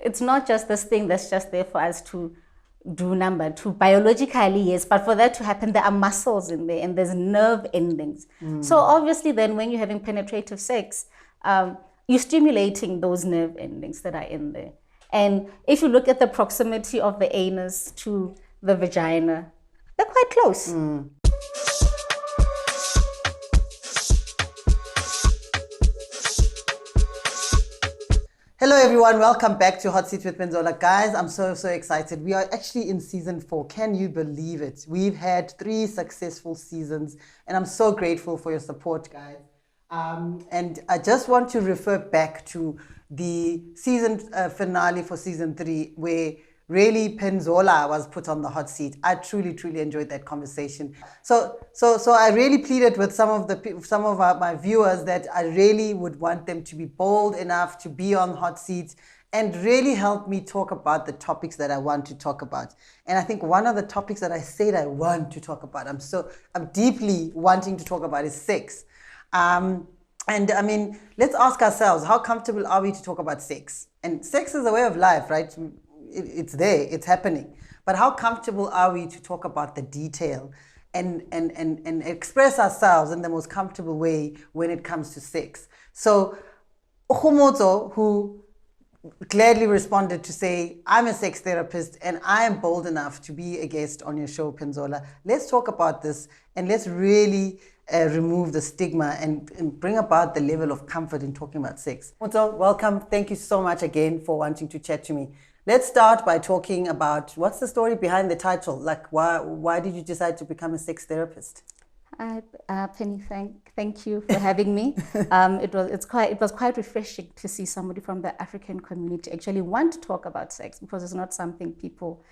it's not just this thing that's just there for us to do number two. Biologically, yes, but for that to happen, there are muscles in there and there's nerve endings. So obviously then when you're having penetrative sex, you're stimulating those nerve endings that are in there. And if you look at the proximity of the anus to the vagina, they're quite close. Hello everyone, welcome back to Hot Seat with Penzola. Guys, I'm so excited. We are actually in season 4. Can you believe it? We've had 3 successful seasons and I'm so grateful for your support, guys. And I just want to refer back to the season finale for season 3 where really Penzola was put on the hot seat. I truly enjoyed that conversation. So I really pleaded with some of my viewers that I really would want them to be bold enough to be on hot seats and really help me talk about the topics that I want to talk about. And I think one of the topics that I said I want to talk about, I'm deeply wanting to talk about is sex. And I mean, let's ask ourselves, how comfortable are we to talk about sex? And sex is a way of life, right? It's there, it's happening. But how comfortable are we to talk about the detail and express ourselves in the most comfortable way when it comes to sex? So Kgomotso, who gladly responded to say, I'm a sex therapist and I am bold enough to be a guest on your show, Penzola. Let's talk about this and let's really remove the stigma and bring about the level of comfort in talking about sex. Kgomotso, welcome. Thank you so much again for wanting to chat to me. Let's start by talking about what's the story behind the title. Like, why did you decide to become a sex therapist? Penny, thank you for having me. It was quite refreshing to see somebody from the African community actually want to talk about sex, because it's not something people,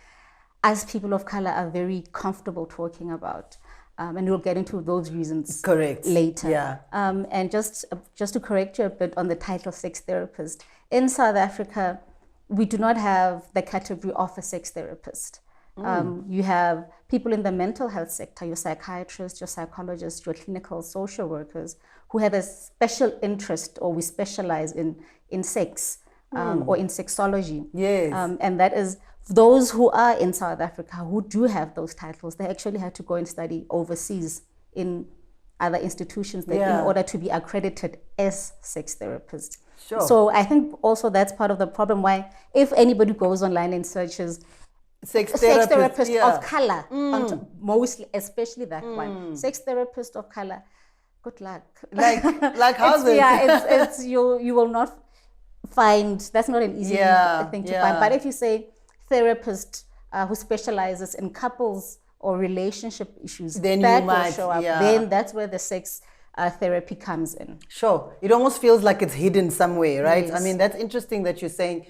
as people of color, are very comfortable talking about. And we'll get into those reasons later. Yeah. And just to correct you a bit on the title sex therapist, in South Africa, we do not have the category of a sex therapist. You have people in the mental health sector, your psychiatrists, your psychologists, your clinical social workers, who have a special interest, or we specialize in sex or in sexology. Yes. And that is those who are in South Africa who do have those titles. They actually had to go and study overseas in other institutions in order to be accredited as sex therapists. Sure. So I think also that's part of the problem, why if anybody goes online and searches sex therapist of color, mostly, especially that one, sex therapist of color, good luck. Like how's it? Yeah, it's you will not find, that's not an easy thing to find. But if you say therapist who specializes in couples or relationship issues, then that you will might show up. Then that's where the sex therapy comes in. Sure. It almost feels like it's hidden somewhere, right? Yes. I mean, that's interesting that you're saying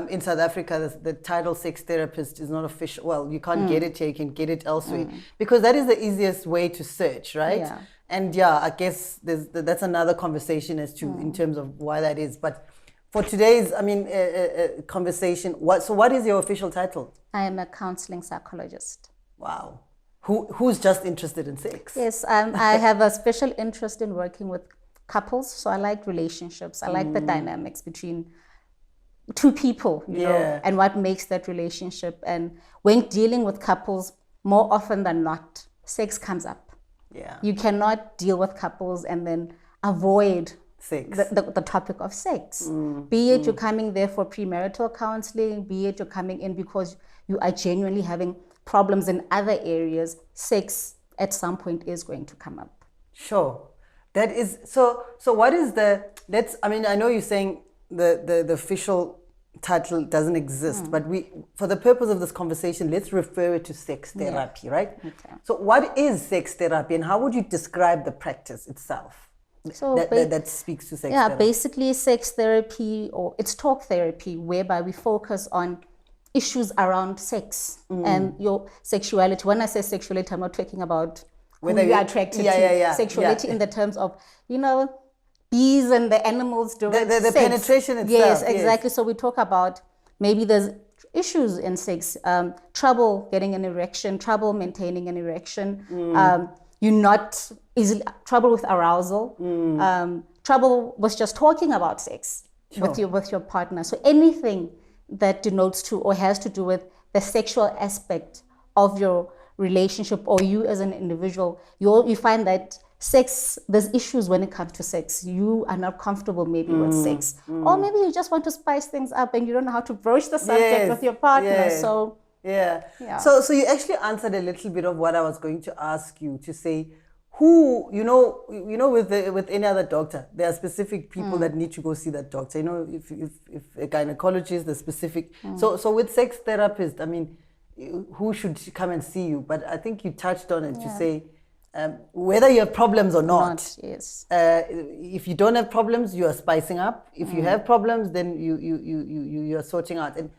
in South Africa, the title sex therapist is not official. Well, you can't get it here, you can get it elsewhere. Because that is the easiest way to search, right? Yeah. And yeah, I guess that's another conversation as to, in terms of why that is. But for today's, conversation, what is your official title? I am a counselling psychologist. Wow. Who's just interested in sex? Yes, I have a special interest in working with couples. So I like relationships. I like the dynamics between two people, you know, and what makes that relationship. And when dealing with couples, more often than not, sex comes up. Yeah. You cannot deal with couples and then avoid sex. The topic of sex. Be it you're coming there for premarital counseling, be it you're coming in because you are genuinely having problems in other areas, sex at some point is going to come up. Sure. That is so what is I know you're saying the official title doesn't exist, but for the purpose of this conversation, let's refer it to sex therapy, right? Okay. So what is sex therapy and how would you describe the practice itself? So that speaks to sex therapy. Basically sex therapy, or it's talk therapy, whereby we focus on issues around sex and your sexuality. When I say sexuality, I'm not talking about whether you're attracted to sexuality in the terms of, bees and the animals during the penetration itself. Yes, exactly. So we talk about maybe there's issues in sex, trouble getting an erection, trouble maintaining an erection, you're not easily, trouble with arousal, trouble with just talking about sex with your partner. So anything that denotes to or has to do with the sexual aspect of your relationship or you as an individual. You find that sex, there's issues when it comes to sex. You are not comfortable maybe with sex. Or maybe you just want to spice things up and you don't know how to broach the subject with your partner. So So you actually answered a little bit of what I was going to ask you, to say who, with any other doctor, there are specific people that need to go see that doctor. If a gynecologist, the specific. So with sex therapist, I mean, who should come and see you? But I think you touched on it to say, whether you have problems or not. Yes. If you don't have problems, you are spicing up. If you have problems, then you are sorting out. And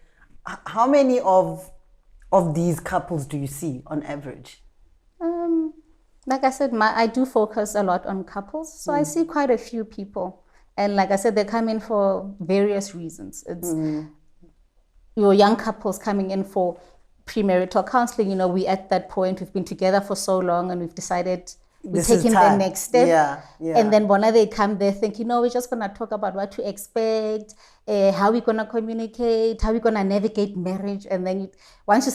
how many of these couples do you see on average? Like I said, I do focus a lot on couples, so I see quite a few people. And like I said, they come in for various reasons. It's your young couples coming in for premarital counseling. We at that point, we've been together for so long and we've decided we're taking the next step. And then when they come, they think, we're just going to talk about what to expect, how we're going to communicate, how we're going to navigate marriage. And then once you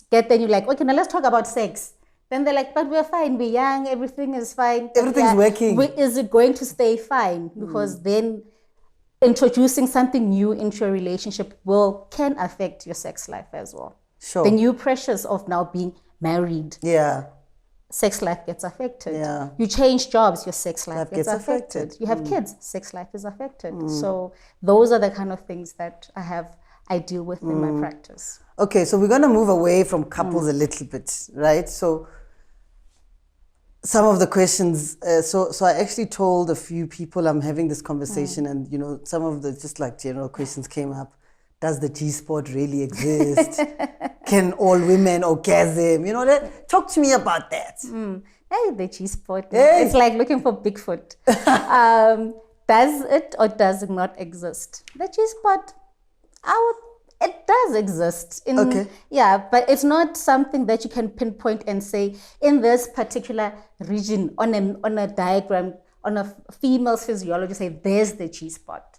get there, you're like, okay, now let's talk about sex. Then they're like, but we're fine, we're young, everything is fine. Everything's working. Is it going to stay fine? Because then introducing something new into a relationship can affect your sex life as well. Sure. The new pressures of now being married. Yeah. Sex life gets affected. Yeah. You change jobs, your sex life gets affected. You have kids, sex life is affected. So those are the kind of things that I deal with in my practice. Okay, so we're going to move away from couples a little bit, right? So some of the questions, so I actually told a few people I'm having this conversation and, some of the just like general questions came up. Does the G-spot really exist? Can all women orgasm? Talk to me about that. Hey, the G-spot. Hey. It's like looking for Bigfoot. Does it or does it not exist? The G-spot, it does exist. Okay. Yeah, but it's not something that you can pinpoint and say, in this particular region, on a diagram, on a female's physiology, say, there's the G-spot.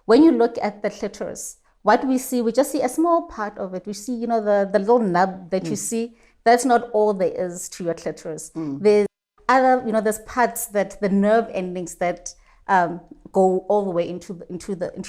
When you look at the clitoris, what we just see a small part of it. We see, the little nub that you see. That's not all there is to your clitoris. There's other, there's parts that the nerve endings that go all the way into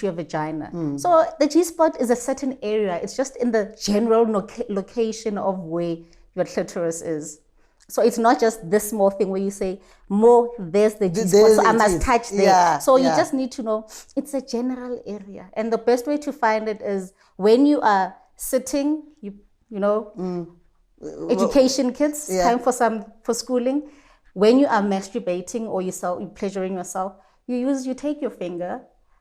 your vagina. So the G-spot is a certain area. It's just in the general location of where your clitoris is. So it's not just this small thing where you say, there's the G-spot, so I must touch there. Yeah, so you just need to know it's a general area. And the best way to find it is when you are sitting, education kids, time for schooling. When you are masturbating or you're pleasuring yourself, you take your finger,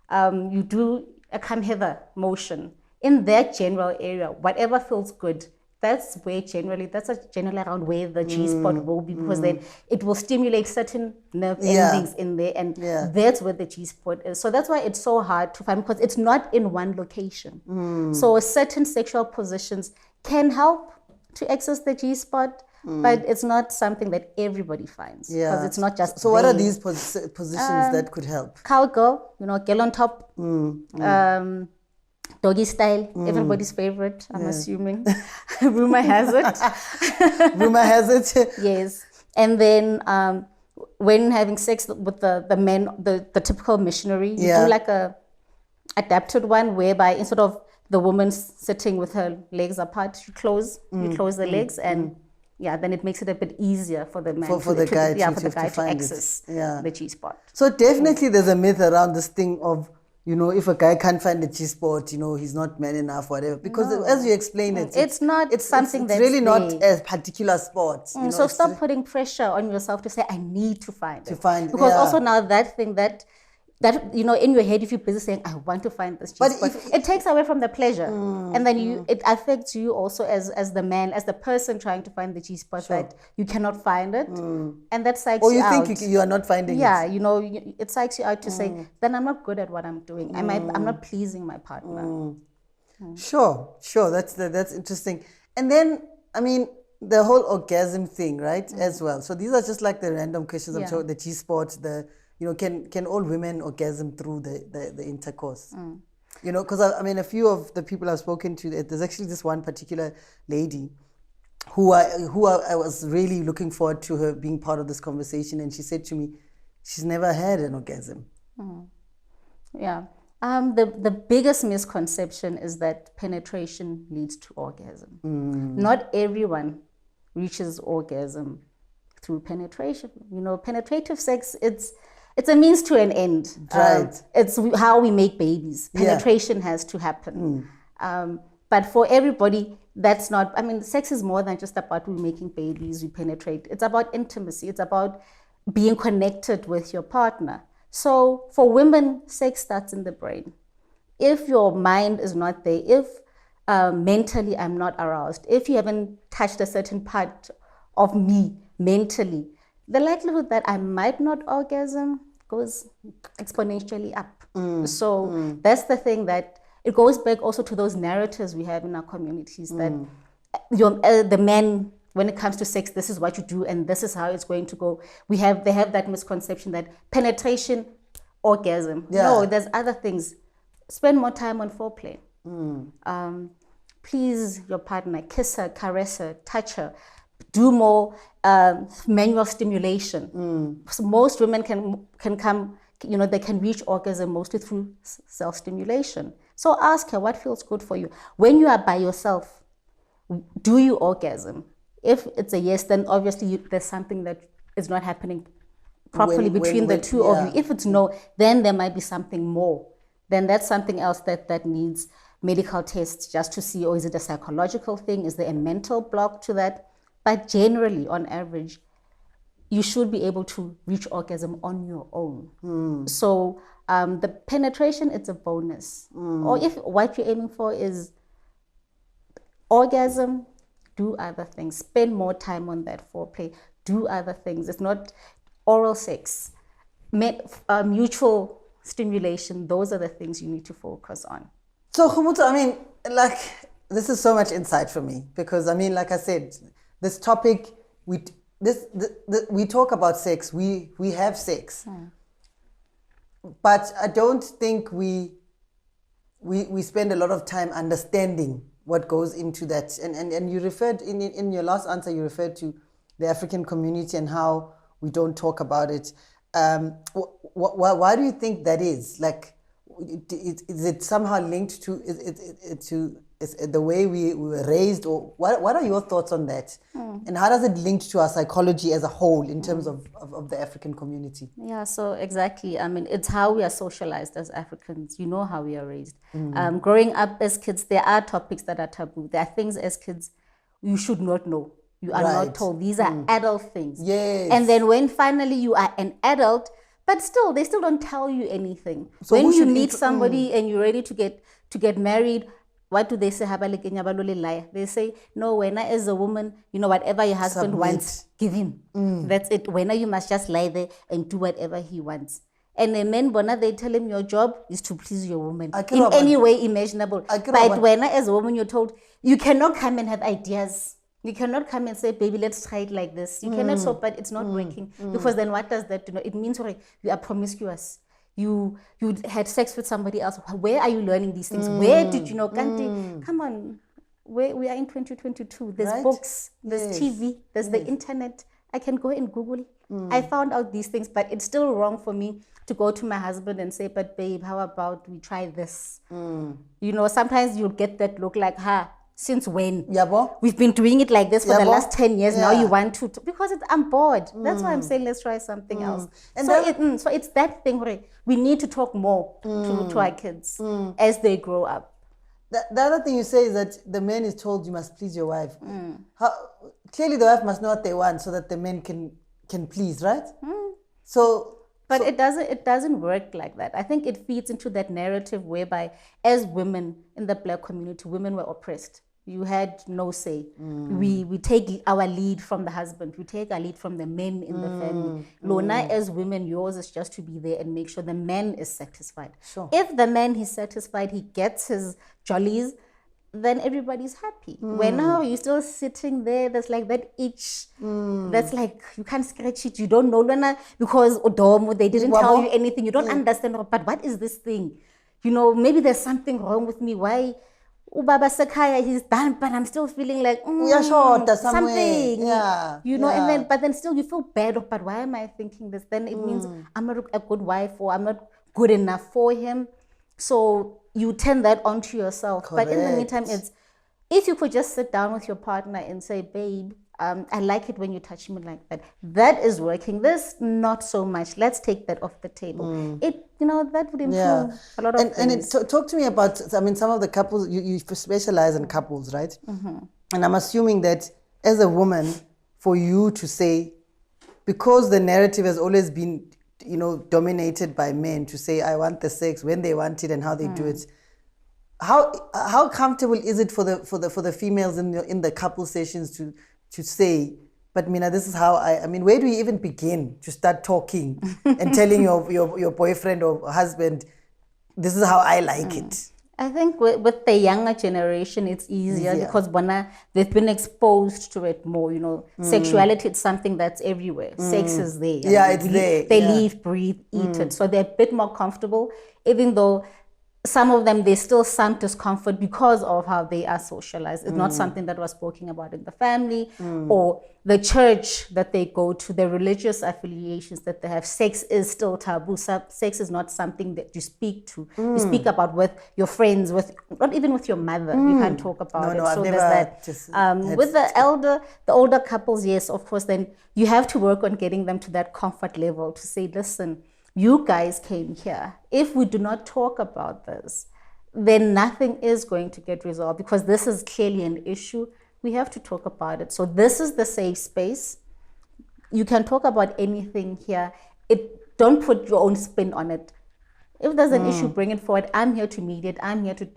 you do a come hither motion in that general area, whatever feels good. That's generally around where the G-spot will be, because then it will stimulate certain nerve endings in there, and that's where the G-spot is. So that's why it's so hard to find, because it's not in one location. So certain sexual positions can help to access the G-spot, but it's not something that everybody finds, because it's not just. So what are these positions that could help? Cowgirl, girl on top. Doggy style, everybody's favorite, I'm assuming. Rumor has it. Rumor has it. Yes. And then when having sex with the men, the typical missionary, you do like a adapted one, whereby instead of the woman sitting with her legs apart, you close the legs, and then it makes it a bit easier for the man for the guy to access the G-spot. So definitely there's a myth around this thing of, if a guy can't find the G-spot, he's not man enough, whatever. Because as you explain it, it's something that's really not a particular spot. So stop putting pressure on yourself to say, I need to find it. Because also now that thing that in your head, if you're busy saying, I want to find this G-spot, it takes away from the pleasure. And then it affects you also as the man, as the person trying to find the G-spot, that you cannot find it. And that psychs you out. Or you think you are not finding it. Yeah, it psychs you out to say, then I'm not good at what I'm doing. I'm not pleasing my partner. Sure. That's interesting. And then, the whole orgasm thing, right, as well. So these are just like the random questions. I'm sure the G-spot, can all women orgasm through the intercourse? You know, because I mean, a few of the people I've spoken to, there's actually this one particular lady who I was really looking forward to her being part of this conversation, and she said to me, she's never had an orgasm. Yeah. The biggest misconception is that penetration leads to orgasm. Not everyone reaches orgasm through penetration. You know, penetrative sex, it's a means to an end. Right. It's how we make babies. Penetration has to happen. But for everybody, that's not, I mean, sex is more than just about we making babies, we penetrate. It's about intimacy. It's about being connected with your partner. So for women, sex starts in the brain. If your mind is not there, if mentally I'm not aroused, if you haven't touched a certain part of me mentally, the likelihood that I might not orgasm goes exponentially up. So that's the thing, that it goes back also to those narratives we have in our communities that the men, when it comes to sex, this is what you do and this is how it's going to go. They have that misconception that penetration, orgasm. No, there's other things. Spend more time on foreplay. Please your partner, kiss her, caress her, touch her. Do more manual stimulation. So most women can come, you know, they can reach orgasm mostly through self-stimulation. So ask her what feels good for you. When you are by yourself, do you orgasm? If it's a yes, then obviously there's something that is not happening properly between the two of you. If it's no, then there might be something more. Then that's something else that needs medical tests just to see, or is it a psychological thing? Is there a mental block to that? But generally, on average, you should be able to reach orgasm on your own. So the penetration, it's a bonus. Or if what you're aiming for is orgasm, do other things. Spend more time on that foreplay. Do other things. It's not oral sex. Mutual stimulation, those are the things you need to focus on. So, Kgomotso, I mean, like, this is so much insight for me because, I mean, like I said, this topic, we talk about sex, we have sex, but I don't think we spend a lot of time understanding what goes into that. And you referred, in your last answer, you referred to the African community and how we don't talk about it. Why do you think that is? Like, is it somehow linked to the way we were raised, or what are your thoughts on that? And how does it link to our psychology as a whole in terms of the African community? Yeah, so exactly. I mean, it's how we are socialized as Africans. You know how we are raised. Growing up as kids, there are topics that are taboo. There are things as kids you should not know. You are not told. These are adult things. Yes. And then when finally you are an adult, but still, they still don't tell you anything. So when you meet somebody and you're ready to get married, what do they say? They say, no, when I as a woman, you know, whatever your husband wants, give him. That's it. When you must just lie there and do whatever he wants. And the men, they tell him your job is to please your woman in any way imaginable. But when as a woman, you're told, you cannot come and have ideas. You cannot come and say, baby, let's try it like this. You cannot stop, but it's not working. Because then what does that do? It means you are promiscuous. You had sex with somebody else. Where are you learning these things? Where did you know? Come on. We are in 2022. There's books, there's TV, there's the internet. I can go and Google. I found out these things, but it's still wrong for me to go to my husband and say, but babe, how about we try this? You know, sometimes you'll get that look like, since when? We've been doing it like this for the last 10 years. Now you want to, because I'm bored. That's why I'm saying let's try something else. And so it's that thing where we need to talk more to our kids as they grow up. The other thing you say is that the man is told you must please your wife. Clearly the wife must know what they want so that the men can please, right? But it doesn't work like that. I think it feeds into that narrative whereby, as women in the Black community, women were oppressed. You had no say. We take our lead from the husband. We take our lead from the men in the family. Lona, as women, yours is just to be there and make sure the man is satisfied. Sure. If the man is satisfied, he gets his jollies, then everybody's happy. When now you're still sitting there, there's like that itch. That's like, you can't scratch it. You don't know, because they didn't tell you anything. You don't understand. But what is this thing? you know, maybe there's something wrong with me. Why? Ubaba Sakaya, he's done, but I'm still feeling like We are short or something. Yeah. You know, and then still you feel bad. But why am I thinking this? Then it means I'm not a good wife, or I'm not good enough for him. So you turn that onto yourself. Correct. But in the meantime, if you could just sit down with your partner and say, babe, I like it when you touch me like that. That is working. This, not so much. Let's take that off the table. It, you know, that would improve a lot of things. And talk to me about, I mean, some of the couples, you specialize in couples, right? And I'm assuming that as a woman, for you to say, because the narrative has always been, you know, dominated by men, to say, I want the sex, when they want it and how they do it. How comfortable is it for the females in the couple sessions to say, but Mina, this is how I mean, where do you even begin to start talking and telling your boyfriend or husband, this is how I like it? I think with the younger generation, it's easier because they've been exposed to it more, you know. Sexuality is something that's everywhere. Sex is there. Yeah, it's there. They live, breathe, eat it. So they're a bit more comfortable, even though some of them, there's still some discomfort because of how they are socialized. It's not something that was spoken about in the family or the church that they go to, the religious affiliations that they have. Sex is still taboo. Sex is not something that you speak to. You speak about with your friends, not even with your mother. You can't talk about it. No, so there's that. With the older couples, yes, of course, then you have to work on getting them to that comfort level to say, listen, you guys came here. If we do not talk about this, then nothing is going to get resolved because this is clearly an issue. We have to talk about it. So this is the safe space. You can talk about anything here. Don't put your own spin on it. If there's an issue, bring it forward. I'm here to mediate. I'm here to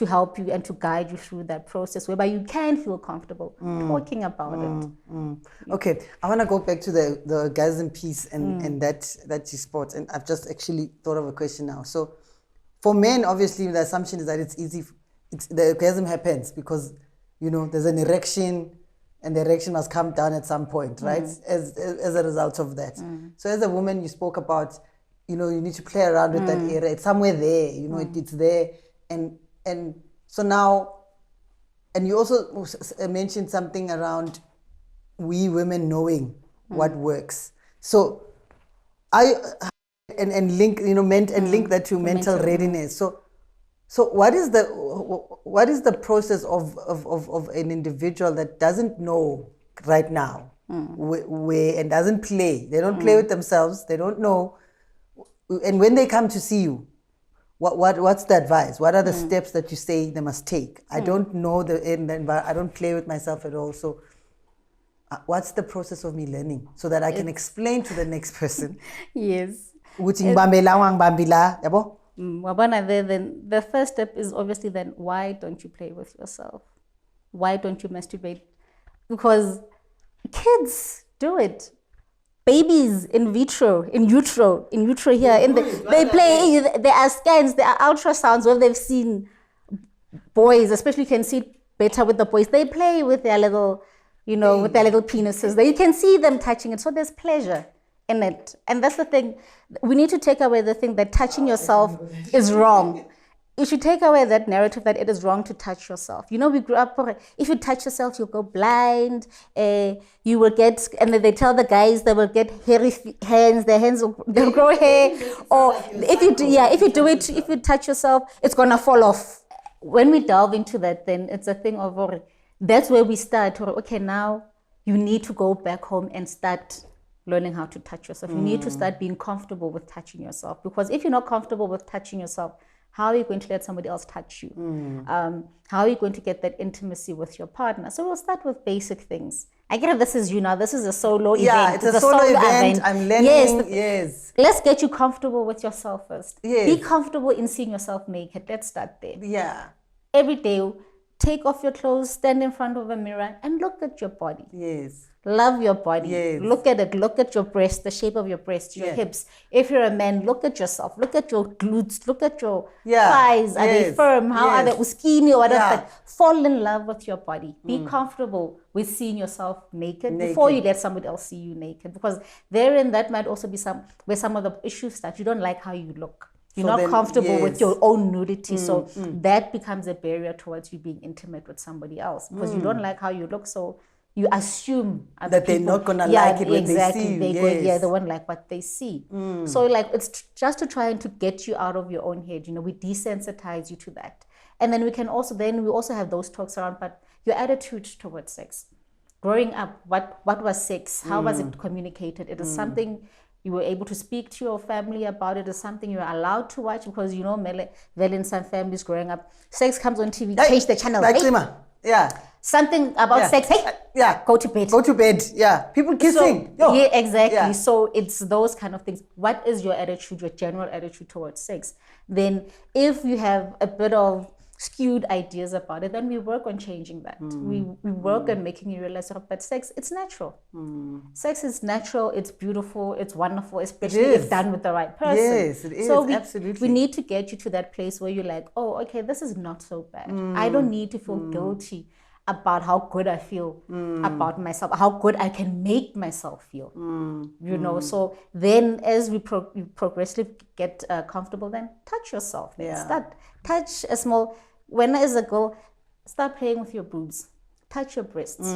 help you and to guide you through that process whereby you can feel comfortable talking about it. Okay, I want to go back to the orgasm piece and that you spot. And I've just actually thought of a question now. So for men, obviously, the assumption is that it's easy. The orgasm happens because, you know, there's an erection and the erection must come down at some point, right? As a result of that. So as a woman, you spoke about, you know, you need to play around with that area. It's somewhere there, you know, it's there. And so now, and you also mentioned something around we women knowing what works. So link that to mental readiness. So what is the process of an individual that doesn't know right now where and doesn't play? They don't play with themselves. They don't know. And when they come to see you, what's the advice? What are the steps that you say they must take? I don't know I don't play with myself at all. So what's the process of me learning so that I can explain to the next person? Yes. Then the first step is obviously then, why don't you play with yourself? Why don't you masturbate? Because kids do it. Babies in utero here, they play. There are scans, there are ultrasounds where they've seen boys, especially you can see it better with the boys. They play with their little, you know, with their little penises. You can see them touching it, so there's pleasure in it. And that's the thing. We need to take away the thing that touching yourself is wrong. You should take away that narrative that it is wrong to touch yourself. You know, we grew up, if you touch yourself, you'll go blind, you will get, and then they tell the guys they will get hairy hands, they'll grow hair, or if you touch yourself, it's gonna fall off. When we delve into that, then it's a thing of, that's where we start, okay, now you need to go back home and start learning how to touch yourself. You need to start being comfortable with touching yourself, because if you're not comfortable with touching yourself, how are you going to let somebody else touch you? How are you going to get that intimacy with your partner? So we'll start with basic things. I get it, this is this is a solo event. Yeah, it's a solo event. I'm learning, yes. Let's get you comfortable with yourself first. Yes. Be comfortable in seeing yourself naked. Let's start there. Yeah. Every day, take off your clothes, stand in front of a mirror and look at your body. Yes. Love your body. Yes. Look at it. Look at your breast, the shape of your breast, your hips. If you're a man, look at yourself. Look at your glutes. Look at your thighs. Are they firm? How are they skinny or whatever? Yeah. Fall in love with your body. Be comfortable with seeing yourself naked before you let somebody else see you naked. Because therein, that might also be where some of the issues start. You don't like how you look. You're So not then, comfortable with yes. your own nudity. So that becomes a barrier towards you being intimate with somebody else because you don't like how you look. So you assume other That they're people, not gonna like it when they exactly. see you. They Yes. go, they won't like what they see. So like it's just to try and to get you out of your own head. We desensitize you to that. And then we also have those talks around, but your attitude towards sex. Growing up, what was sex? How was it communicated? It is something you were able to speak to your family about. It is something you're allowed to watch because well, in some families growing up, sex comes on TV, change the channel. Like hey, yeah. something about sex. Hey, go to bed. Go to bed. Yeah. People kissing. Yeah, exactly. Yeah. So it's those kind of things. What is your attitude, your general attitude towards sex? Then if you have a bit of skewed ideas about it, then we work on changing that. We work on making you realize that sex, it's natural. Sex is natural, it's beautiful, it's wonderful, especially if done with the right person. Yes, it is. So Absolutely. we need to get you to that place where you're like, oh, okay, this is not so bad. I don't need to feel guilty about how good I feel about myself, how good I can make myself feel. So then as we progressively get comfortable, then touch yourself. Start touch a small. When as a girl, start playing with your boobs. Touch your breasts.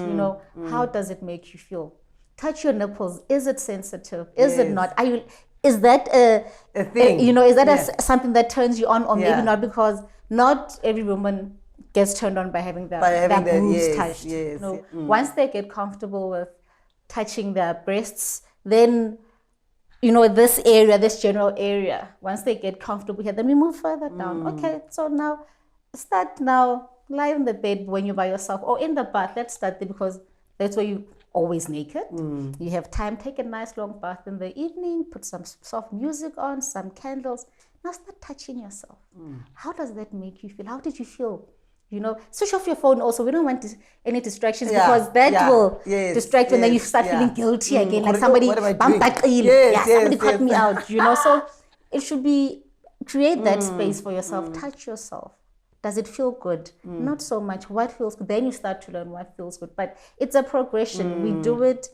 How does it make you feel? Touch your nipples. Is it sensitive? Is it not? Is that a thing? Is that something that turns you on, or maybe not? Because not every woman gets turned on by having their boobs touched. Once they get comfortable with touching their breasts, then this general area, once they get comfortable here, then we move further down. Okay, so now lie on the bed when you're by yourself or in the bath. Let's start there because that's where you always naked. You have time, take a nice long bath in the evening, put some soft music on, some candles. Now start touching yourself. How does that make you feel? How did you feel? Switch off your phone also. We don't want any distractions because that will distract you and then you start feeling guilty again. Like somebody, somebody cut me out, So it should be, create that space for yourself. Touch yourself. Does it feel good? Not so much. What feels good? Then you start to learn what feels good. But it's a progression. We do it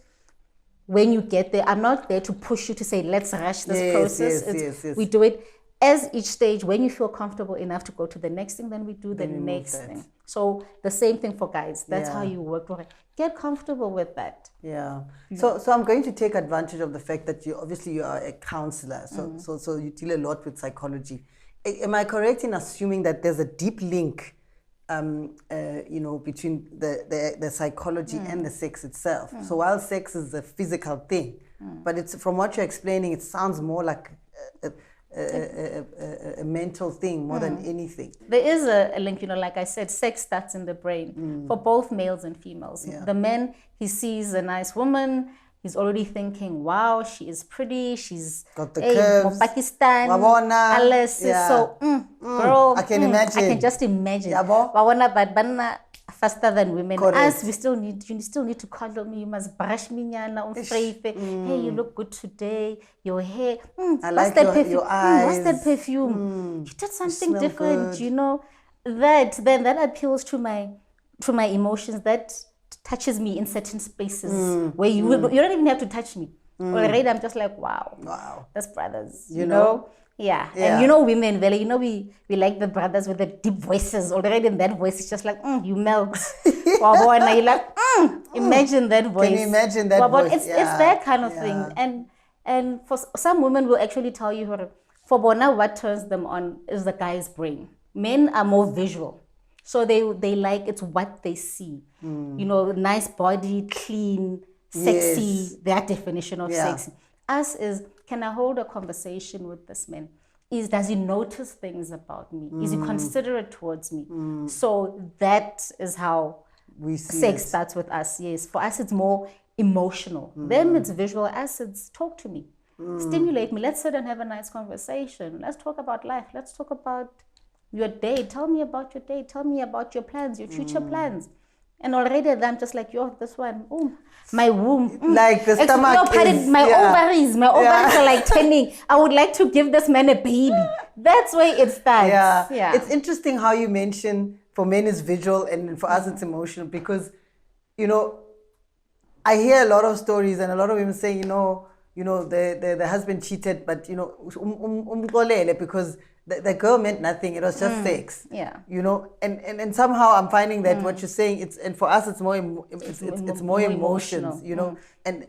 when you get there. I'm not there to push you to say, let's rush this process. We do it as each stage, when you feel comfortable enough to go to the next thing, then we do the next thing. So the same thing for guys. That's how you work. Get comfortable with that. Yeah. So I'm going to take advantage of the fact that you are a counselor. So you deal a lot with psychology. Am I correct in assuming that there's a deep link, between the psychology and the sex itself? So while sex is a physical thing, but it's, from what you're explaining, it sounds more like a mental thing more than anything. There is a link, like I said, sex starts in the brain for both males and females. The man, he sees a nice woman, he's already thinking, wow, she is pretty, she's got the curves, Pakistan, girl, I can imagine. I can just imagine. Wawona, but banna faster than women. Us, you still need to cuddle me. You must brush me, hey, you look good today. Your hair, I like your eyes. What's that perfume? You did something different, good. That appeals to my emotions. That touches me in certain spaces where you don't even have to touch me. Already, I'm just like, wow, that's brothers. You know. Yeah. And women, we like the brothers with the deep voices. Already in that voice, it's just like, you melt. And you're like, imagine that voice. Can you imagine that voice? It's that kind of thing. And for some women will actually tell you, for Bona, what turns them on is the guy's brain. Men are more visual. So they like, it's what they see. Nice body, clean, sexy, their definition of sexy. Us is, can I hold a conversation with this man? Does he notice things about me? Is he considerate towards me? So that is how we see sex starts with us. Yes, for us it's more emotional. Them it's visual. Us it's talk to me, stimulate me. Let's sit and have a nice conversation. Let's talk about life. Let's talk about your day. Tell me about your day. Tell me about your plans, your future plans. And already I'm just like, this one, my womb. Like the stomach my ovaries are like turning. I would like to give this man a baby. That's where it starts. Yeah. It's interesting how you mention for men it's visual and for us it's emotional because, I hear a lot of stories and a lot of women say, the husband cheated, but because the girl meant nothing. It was just sex. Yeah. And somehow I'm finding that what you're saying, and for us it's more emotions, and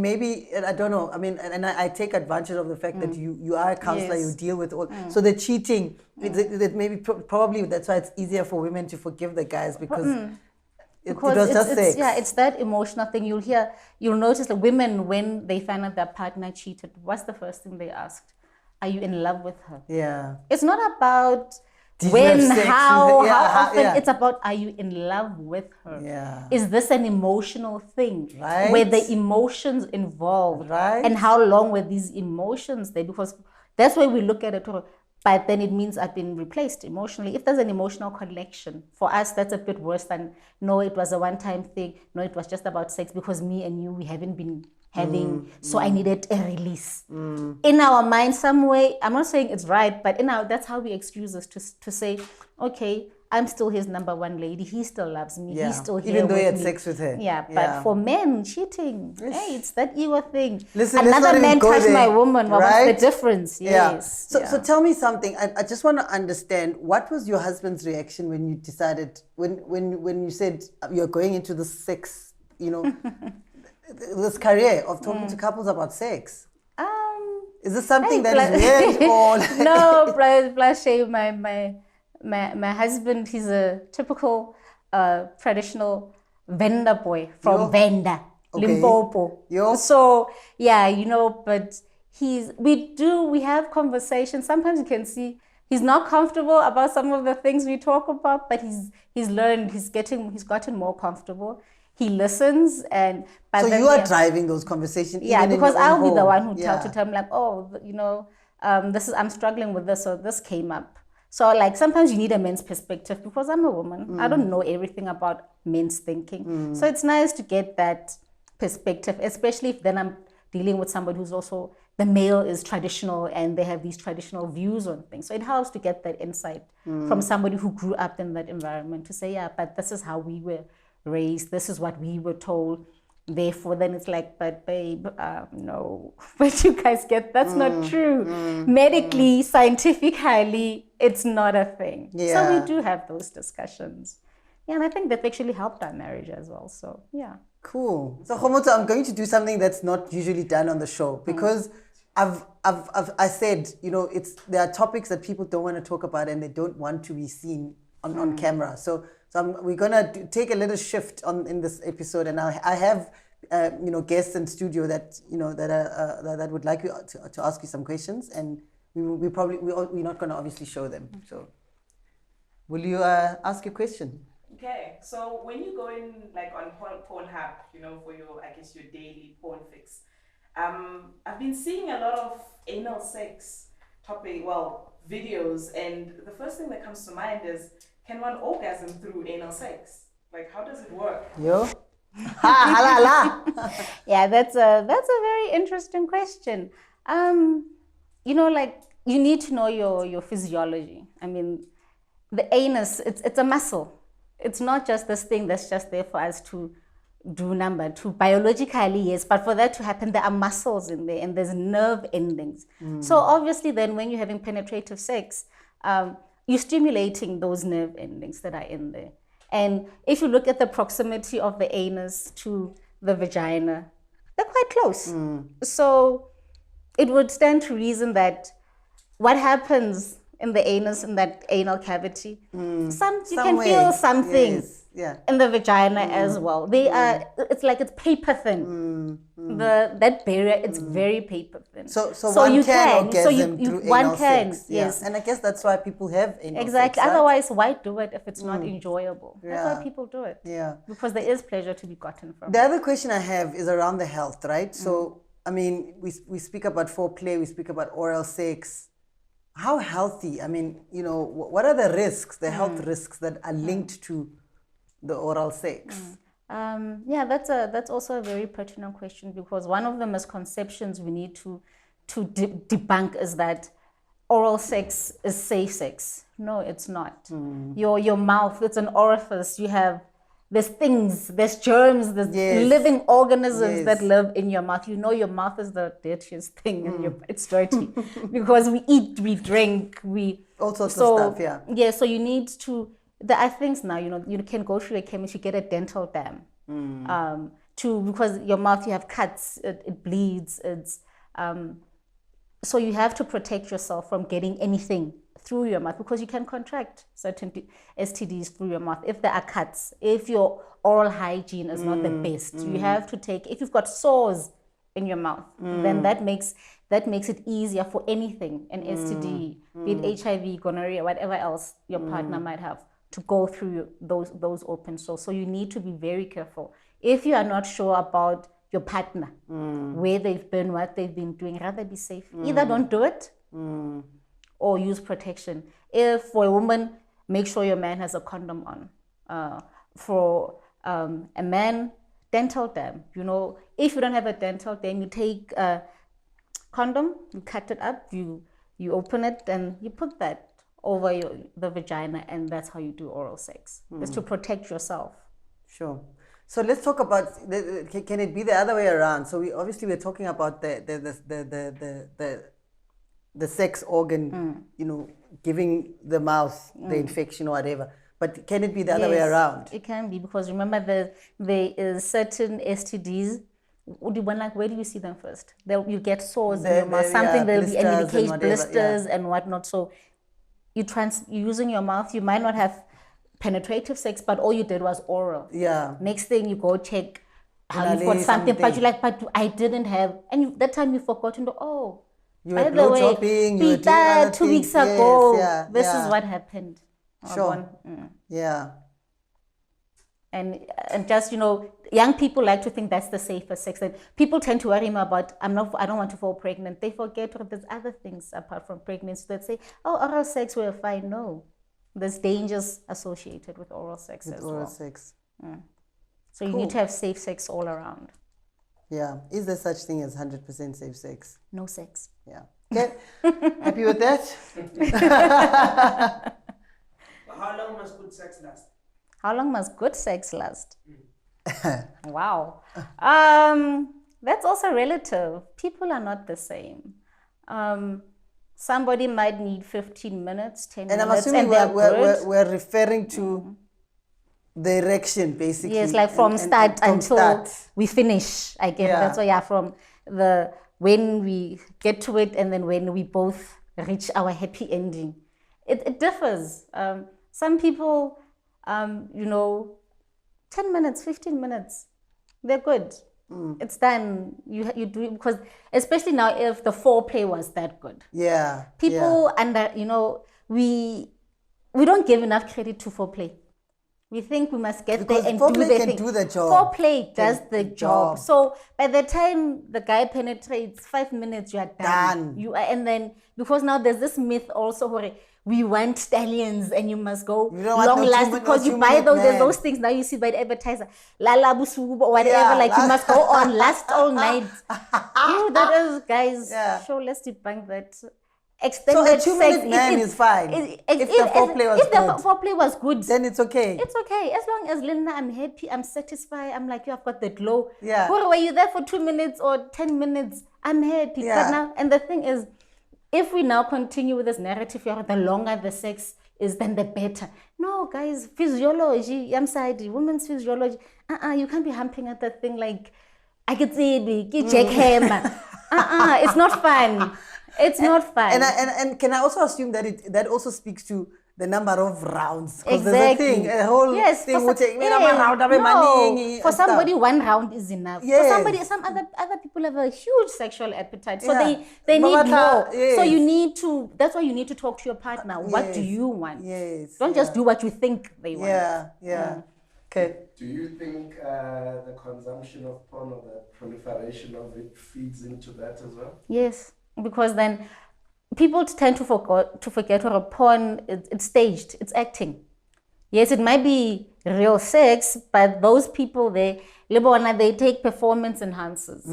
maybe I don't know. I mean, and I take advantage of the fact that you are a counselor, you deal with all. So the cheating, it maybe probably that's why it's easier for women to forgive the guys because. It was just sex. It's that emotional thing. You'll notice that women, when they find out their partner cheated, what's the first thing they asked? Are you in love with her? Yeah. It's not about when, how often. It's about, are you in love with her? Yeah. Is this an emotional thing? Right. Were the emotions involved? Right. And how long were these emotions there? Because that's why we look at it. But then it means I've been replaced emotionally. If there's an emotional connection, for us, that's a bit worse than, no, it was a one-time thing. No, it was just about sex because me and you, we haven't been having, so I needed a release. In our mind, some way, I'm not saying it's right, but that's how we excuse us to say, okay, I'm still his number one lady. He still loves me. Yeah. He's still here even though he had me. sex with her. Yeah, but for men, cheating, hey, it's that ego thing. Listen, another man touched my woman. What's right? the difference? Yes. Yeah. So tell me something. I just want to understand, what was your husband's reaction when you decided, when you said you're going into the sex, this career of talking to couples about sex? Is this something that is weird or? No, Blashe, my husband, he's a typical traditional Venda boy from Venda, Limpopo. So but we have conversations. Sometimes you can see he's not comfortable about some of the things we talk about, but he's learned, he's gotten more comfortable. He listens, and so you are driving those conversations. Yeah, because I'll be the one who tell to tell him like, I'm struggling with this, or this came up. So like sometimes you need a man's perspective because I'm a woman. I don't know everything about men's thinking. So it's nice to get that perspective, especially if then I'm dealing with somebody who's also, the male is traditional and they have these traditional views on things. So it helps to get that insight from somebody who grew up in that environment to say, yeah, but this is how we were raised. This is what we were told. Therefore, then it's like, but babe, no, what you guys get, that's not true. Medically, scientifically, it's not a thing. Yeah. So we do have those discussions. Yeah, and I think that actually helped our marriage as well. So, yeah. Cool. So, Kgomotso, I'm going to do something that's not usually done on the show because I said, there are topics that people don't want to talk about and they don't want to be seen on camera. So we're gonna take a little shift in this episode, and I have guests in studio that that would like you to ask you some questions, and we're not gonna obviously show them. So will you ask a question? Okay, so when you go in like on Pornhub, for your your daily porn fix, I've been seeing a lot of anal sex videos, and the first thing that comes to mind is, can one orgasm through anal sex? Like, how does it work? Yo. Ha, yeah, that's a very interesting question. Like, you need to know your physiology. I mean, the anus, it's a muscle. It's not just this thing that's just there for us to do number two. Biologically, yes, but for that to happen, there are muscles in there and there's nerve endings. So obviously then when you're having penetrative sex, you're stimulating those nerve endings that are in there. And if you look at the proximity of the anus to the vagina, they're quite close. So it would stand to reason that what happens in the anus, in that anal cavity, you can feel something in the vagina as well. It's like it's paper thin. That barrier, it's very paper thin. So one can orgasm through anal sex. Yes. And I guess that's why people have anal sex. Exactly. Otherwise, why do it if it's not enjoyable? That's why people do it. Yeah. Because there is pleasure to be gotten from it. The other question I have is around the health, right? So, I mean, we speak about foreplay, we speak about oral sex. How healthy? I mean, what are the risks, the health risks that are linked to the oral sex? That's also a very pertinent question, because one of the misconceptions we need to debunk is that oral sex is safe sex. No, it's not. Your mouth, it's an orifice. You have there's things, there's germs, there's Yes. living organisms Yes. that live in your mouth. You know your mouth is the dirtiest thing in your, it's dirty because we eat, we drink, we All sorts of stuff, yeah. Yeah, so you need to, there are things now, you know, you can go to a chemist, you get a dental dam. Because your mouth, you have cuts, it bleeds, so you have to protect yourself from getting anything through your mouth because you can contract certain STDs through your mouth if there are cuts, if your oral hygiene is not the best. You have to take, if you've got sores in your mouth, then that makes it easier for anything, an STD, be it HIV, gonorrhea, whatever else your partner might have, to go through those open sores. So you need to be very careful. If you are not sure about your partner, where they've been, what they've been doing, rather be safe. Either don't do it or use protection. If for a woman, make sure your man has a condom on. For a man, dental dam. You know, if you don't have a dental dam, you take a condom, you cut it up, you open it, and you put that over the vagina, and that's how you do oral sex. It's to protect yourself. Sure. So let's talk about, can it be the other way around? So we're talking about the sex organ, you know, giving the mouth the infection or whatever. But can it be the other way around? It can be, because remember there is certain STDs. Where do you see them first? You get sores in your mouth, something there'll be an indication, blisters and whatnot. So you're using your mouth, you might not have penetrative sex, but all you did was oral. Yeah. Next thing you go check how you've got something, but you're like, but I didn't have, and that time you forgot to know, you by were the way, blowjobbing, you were doing other 2 weeks things. ago, Yes, this is what happened. Sure. Yeah. And just, you know, young people like to think that's the safest sex. And people tend to worry more about, I don't want to fall pregnant. They forget that there's other things apart from pregnancy that say, oh, oral sex, we're fine. No, there's dangers associated with oral sex as well. Oral sex. So you need to have safe sex all around. Yeah. Is there such thing as 100% safe sex? No sex. Yeah. Okay. Happy with that? How long must good sex last? How long must good sex last? Wow. That's also relative. People are not the same. Somebody might need 15 minutes, 10 And minutes. I'm assuming and we're referring to the erection, basically. Yes, like from start until start. we finish. I guess that's why, from when we get to it and then when we both reach our happy ending. It differs. Some people, 10 minutes, 15 minutes, they're good. It's done. You do it because, especially now, if the foreplay was that good. Yeah. People we don't give enough credit to foreplay. We think we must get Because there and foreplay do the can thing. do the job. Foreplay does the job. So by the time the guy penetrates, 5 minutes, you are done. You are, and then because now there's this myth also where we want stallions and you must go long last because you buy those. There's those things now you see by the advertiser, Lala Busu or whatever. You must go on last all night. That is, guys. Show, let's debunk that. Extended so a 2-minute man is fine. If the foreplay was good. If the foreplay was good, then it's okay. It's okay. As long as, Linda, I'm happy, I'm satisfied, I'm like, I've got the glow. Yeah. Were you there for 2 minutes or 10 minutes? I'm happy. Yeah. But now, and the thing is, if we now continue with this narrative, the longer the sex is, then the better. No, guys, physiology, I'm sorry, women's physiology, you can't be humping at that thing like, I could say, jackhammer. It's not fun. It's not fun. And can I also assume that that also speaks to the number of rounds? Because Exactly. there's a thing, a whole thing would take for somebody, 1 round is enough. Yes. For somebody, some other people have a huge sexual appetite, so they need more. Yes. So you need to. That's why you need to talk to your partner. What do you want? Yes. Don't just do what you think they want. Yeah. Okay. Do you think the consumption of porn or the proliferation of it feeds into that as well? Yes, because then people tend to forget what a porn, it's staged, it's acting. Yes, it might be real sex, but those people, they take performance enhancers.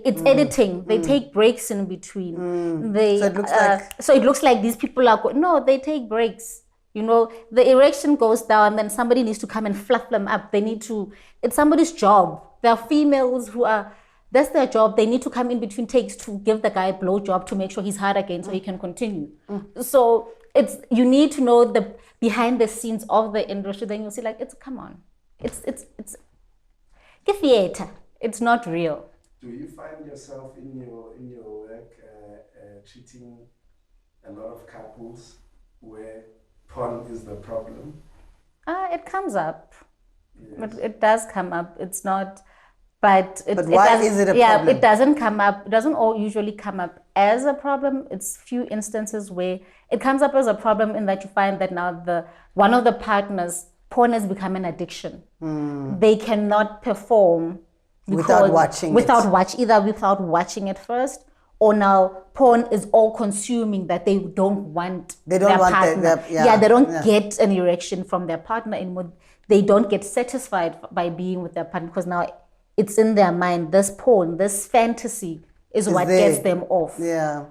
It's editing. They take breaks in between. So it looks like these people are no, they take breaks. You know, the erection goes down, then somebody needs to come and fluff them up. It's somebody's job. There are females who are, that's their job. They need to come in between takes to give the guy a blow job to make sure he's hard again so he can continue. So you need to know the behind the scenes of the industry. Then you'll see like, come on. It's theater. It's not real. Do you find yourself in your work treating a lot of couples where porn is the problem? It comes up. Yes. It does come up. It's not, but why is it a problem? It doesn't come up. It doesn't all usually come up as a problem. It's few instances where it comes up as a problem in that you find that now one of the partners, porn has become an addiction. They cannot perform without watching either without watching it first, or now porn is all consuming that they don't want their partner. They don't get an erection from their partner anymore. They don't get satisfied by being with their partner because now it's in their mind. This porn, this fantasy is what gets them off. Yeah.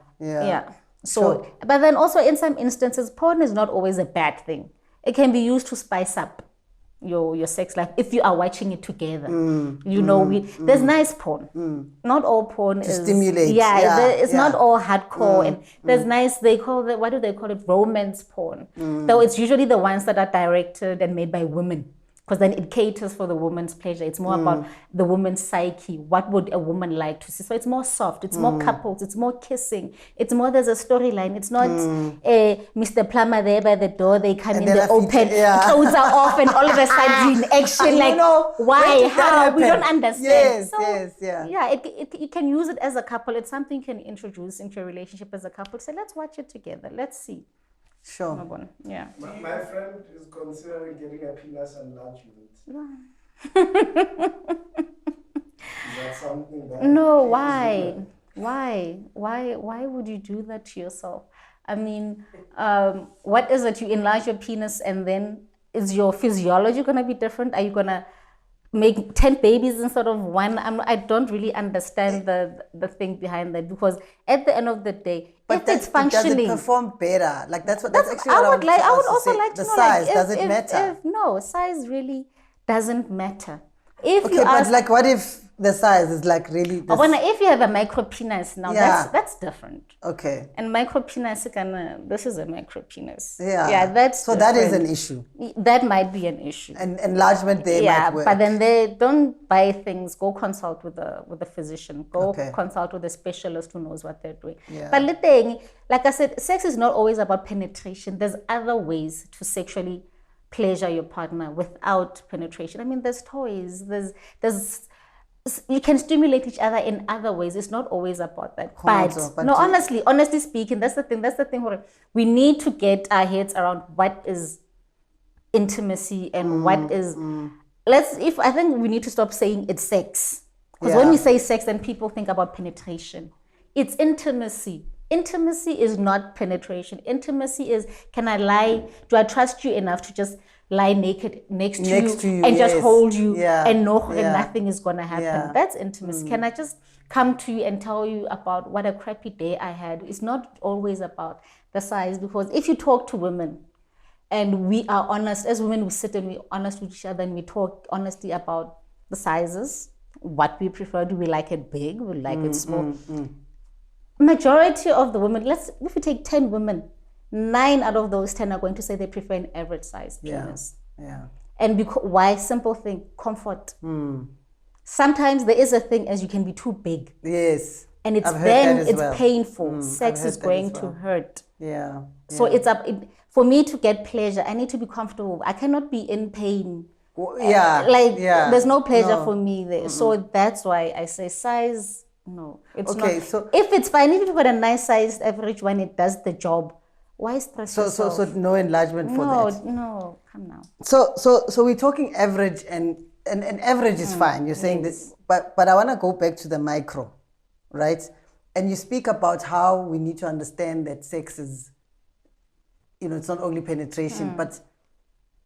So, but then also in some instances, porn is not always a bad thing. It can be used to spice up your sex life if you are watching it together. There's nice porn. Not all porn is stimulate. It's not all hardcore, and there's nice. What do they call it? Romance porn. Though it's usually the ones that are directed and made by women, because then it caters for the woman's pleasure. It's more about the woman's psyche. What would a woman like to see? So it's more soft. It's more couples. It's more kissing. It's more, there's a storyline. It's not Mr. Plumber there by the door. They come in, they open, clothes are off, and all of a sudden in action. Like, why? How? We don't understand. You can use it as a couple. It's something you can introduce into a relationship as a couple. Say, let's watch it together. Let's see. Sure. Yeah. My friend is considering getting a penis enlargement. Is that something that... No, why? Why would you do that to yourself? I mean, what is it? You enlarge your penis and then is your physiology going to be different? Are you going to make 10 babies instead of one? I don't really understand the thing behind that, because at the end of the day, if it's functioning, does it perform better? Like that's actually I what I would also like to the know, size. Does it matter? No, size really doesn't matter. But what if the size is like really? If you have a micro penis now, that's different. Okay. And micro penis, this is a micro penis. Yeah. That's so different. That is an issue. That might be an issue. And enlargement might work. But then they don't buy things. Go consult with a physician. Go consult with a specialist who knows what they're doing. Yeah. But the thing, like I said, sex is not always about penetration. There's other ways to sexually pleasure your partner without penetration. I mean, there's toys. There's you can stimulate each other in other ways. It's not always about that. But honestly speaking, that's the thing where we need to get our heads around what is intimacy and what is I think we need to stop saying it's sex. Because when we say sex, then people think about penetration. It's intimacy. Intimacy is not penetration. Intimacy is, can I lie? Do I trust you enough to just lie naked next to you and just hold you and know and nothing is going to happen? Yeah. That's intimacy. Can I just come to you and tell you about what a crappy day I had? It's not always about the size, because if you talk to women and we are honest, as women we sit and we're honest with each other and we talk honestly about the sizes, what we prefer. Do we like it big? We like it small? Majority of the women, if we take 10 women, 9 out of those 10 are going to say they prefer an average size penis. And why? Simple thing, comfort. Sometimes there is a thing as you can be too big. Yes. And it's painful. Sex is going to hurt. So it's for me to get pleasure, I need to be comfortable. I cannot be in pain. There's no pleasure for me there. So that's why I say size. No, it's not. So if it's fine, if you've got a nice sized average one, it does the job. Why stress yourself? So no enlargement for that? No, come now. So we're talking average, and average is fine. You're saying this, but I want to go back to the micro, right? And you speak about how we need to understand that sex is, it's not only penetration, but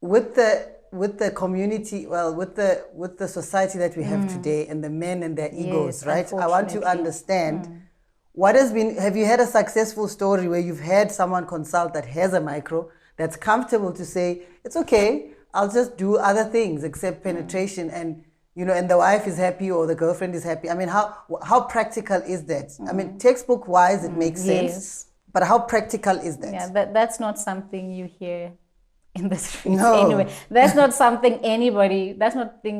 with the community, with the society that we have today, and the men and their egos, right? I want to understand what has been. Have you had a successful story where you've had someone consult that has a micro, that's comfortable to say, it's okay, I'll just do other things except penetration, and and the wife is happy or the girlfriend is happy. I mean, how practical is that? I mean, textbook wise, it makes sense. Yes. But how practical is that? Yeah, that's not something you hear in the streets No. anyway. That's not something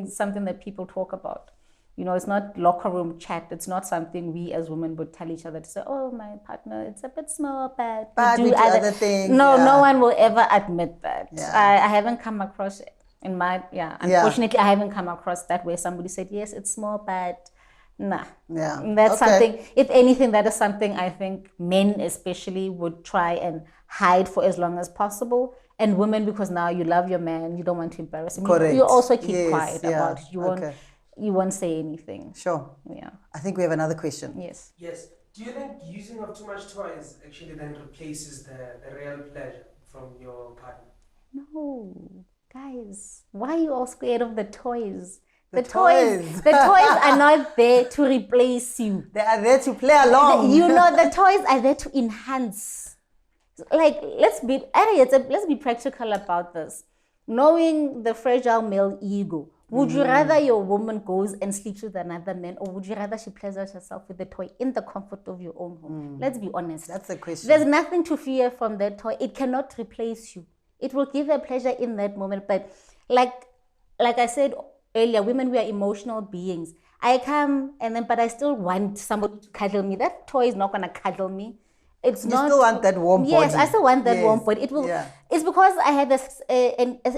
something that people talk about. It's not locker room chat. It's not something we as women would tell each other to say, oh, my partner, it's a bit small, but we do other things. No, yeah. no one will ever admit that. Yeah. I haven't come across unfortunately, I haven't come across that where somebody said, yes, it's small, but nah. Yeah. That's Okay. something, if anything, that is something I think men especially would try and hide for as long as possible. And women, because now you love your man, you don't want to embarrass him. Correct. You also keep Yes, quiet yeah. about it. You won't say anything. Sure. Yeah. I think we have another question. Yes. Yes. Do you think using of too much toys actually then replaces the real pleasure from your partner? No, guys, why are you all scared of the toys? The toys. The toys are not there to replace you. They are there to play along. The toys are there to enhance. Like, let's be practical about this. Knowing the fragile male ego, would you rather your woman goes and sleeps with another man, or would you rather she pleasures herself with the toy in the comfort of your own home? Let's be honest. That's the question. There's nothing to fear from that toy. It cannot replace you. It will give her pleasure in that moment. But like I said earlier, women, we are emotional beings. I come but I still want somebody to cuddle me. That toy is not gonna cuddle me. You still want that warm body. Yes, I still want that warm Yes. body. It will. Yeah. It's because I have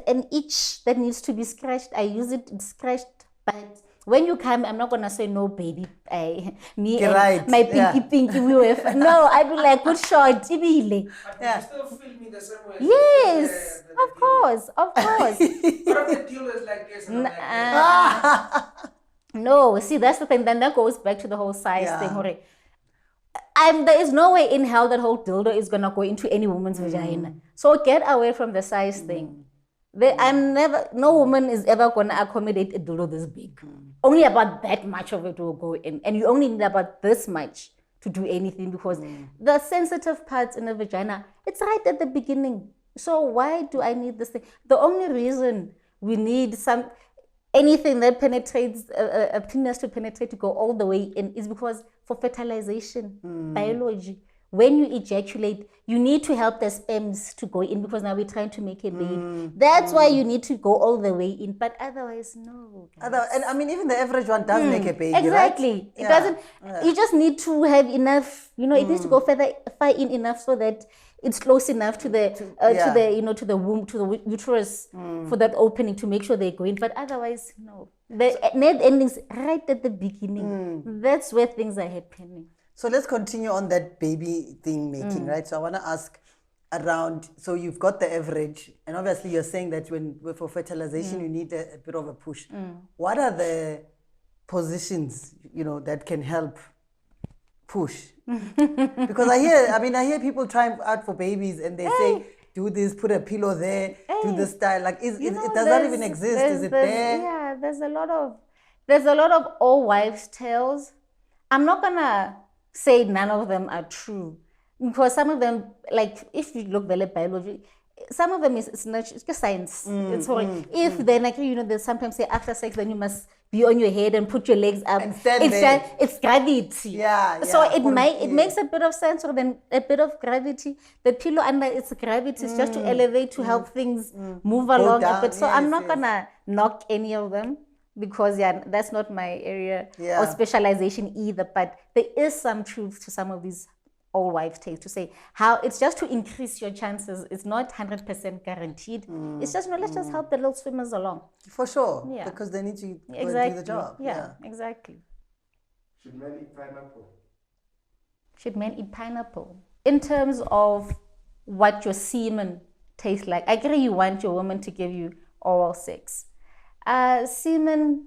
an itch that needs to be scratched. I use it, it's scratched. But when you come, I'm not gonna say no, baby. Me You're and right. my pinky, we were. No, I'd be like, good shot, Ibile. But Yeah. you still feel me the same way. as Yes, the of course. What if the deal is like this and I'm like this? No, see, that's the thing. Then that goes back to the whole size Yeah. thing. Hore. There is no way in hell that whole dildo is gonna go into any woman's vagina. So get away from the size thing. No woman is ever gonna accommodate a dildo this big. Only about that much of it will go in, and you only need about this much to do anything, because the sensitive parts in the vagina, it's right at the beginning. So why do I need this thing? The only reason we need anything that penetrates a penis to penetrate to go all the way in is because for fertilization, biology. When you ejaculate, you need to help the sperms to go in, because now we're trying to make a baby. That's why you need to go all the way in, but otherwise, no. Guys. And I mean, even the average one does make a baby, Exactly. right? It doesn't. You just need to have enough. It needs to go far in enough so that it's close enough to the to the womb, to the uterus, for that opening to make sure they go in. But otherwise, no. The net endings right at the beginning. That's where things are happening. So let's continue on that baby thing making, right? So I want to ask around, so you've got the average, and obviously you're saying that for fertilization, you need a bit of a push. What are the positions, that can help push? Because I hear people trying out for babies, and they say, do this, put a pillow there, do this style. Like, it does not even exist. Is it there? Yeah, there's a lot of old wives' tales. I'm not gonna say none of them are true, because some of them, like, if you look very biology, some of them it's just science. It's horrible. If then, like, they sometimes say after sex, then you must be on your head and put your legs up. And stand there. It's gravity. Yeah. So it makes a bit of sense, or then a bit of gravity. The pillow under its gravity is just to elevate, to help things move along a bit. So I'm not gonna knock any of them, because that's not my area or specialization either. But there is some truth to some of these old wives' tales, to say how it's just to increase your chances. It's not 100% guaranteed. It's just, let's just help the little swimmers along. For sure. Yeah. Because they need to go and Exactly. do the job. Yeah, exactly. Should men eat pineapple? Should men eat pineapple? In terms of what your semen tastes like, I agree you want your woman to give you oral sex. Semen,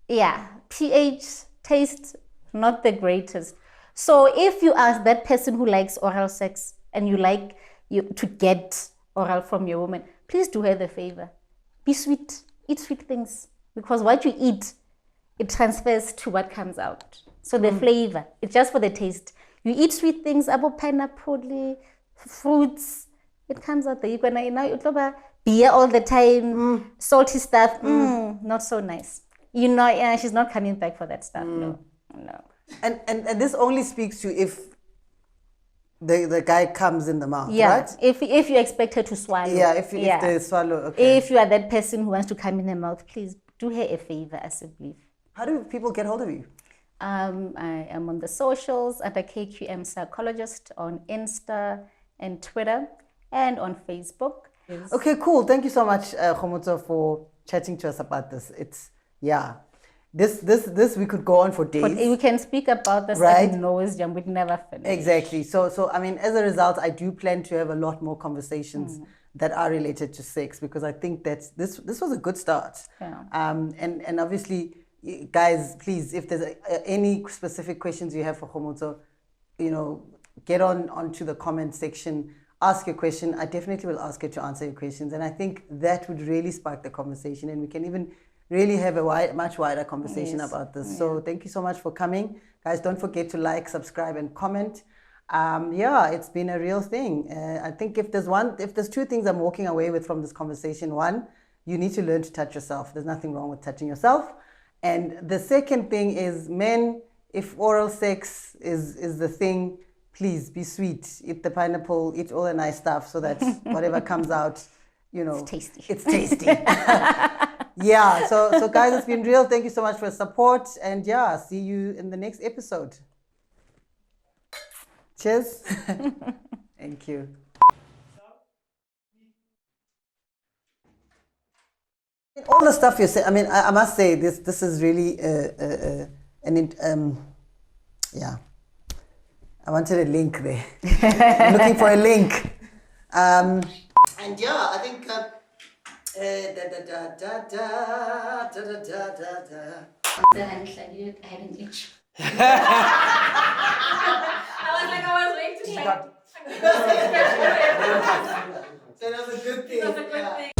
pH, taste, not the greatest. So if you ask that person who likes oral sex, and you like to get oral from your woman, please do her the favor. Be sweet. Eat sweet things. Because what you eat, it transfers to what comes out. So the flavor, it's just for the taste. You eat sweet things, apple, pineapple, fruits, it comes out that you're gonna, you know, you beer all the time, salty stuff, not so nice. You know, yeah, she's not coming back for that stuff. No. And this only speaks to if the guy comes in the mouth, Yeah, right? if you expect her to swallow. Yeah, if they swallow, okay. If you are that person who wants to come in her mouth, please do her a favor as a brief. How do people get hold of you? I am on the socials at the KQM Psychologist on Insta and Twitter and on Facebook. Okay, cool. Thank you so much, Kgomotso, for chatting to us about this. It's, yeah. This we could go on for days. But we can speak about this Right. and nose jam. We'd never finish. Exactly. So I mean, as a result, I do plan to have a lot more conversations that are related to sex, because I think that this was a good start. Yeah. And obviously, guys, please, if there's any specific questions you have for Kgomotso, you know, get onto the comment section, ask your question. I definitely will ask her to answer your questions, and I think that would really spark the conversation, and we can even really have a much wider conversation about this. So thank you so much for coming. Guys, don't forget to like, subscribe, and comment. It's been a real thing. I think if there's two things I'm walking away with from this conversation, one, you need to learn to touch yourself. There's nothing wrong with touching yourself. And the second thing is, men, if oral sex is the thing, please be sweet. Eat the pineapple, eat all the nice stuff, so that whatever comes out, you know, It's tasty. Yeah, so guys, it's been real. Thank you so much for your support, and yeah, see you in the next episode. Cheers. Thank you. All the stuff you say, I mean, I must say this is really yeah. I wanted a link there. I'm looking for a link. And yeah, I think I had an itch. I was waiting to that was a good thing. That's a good thing.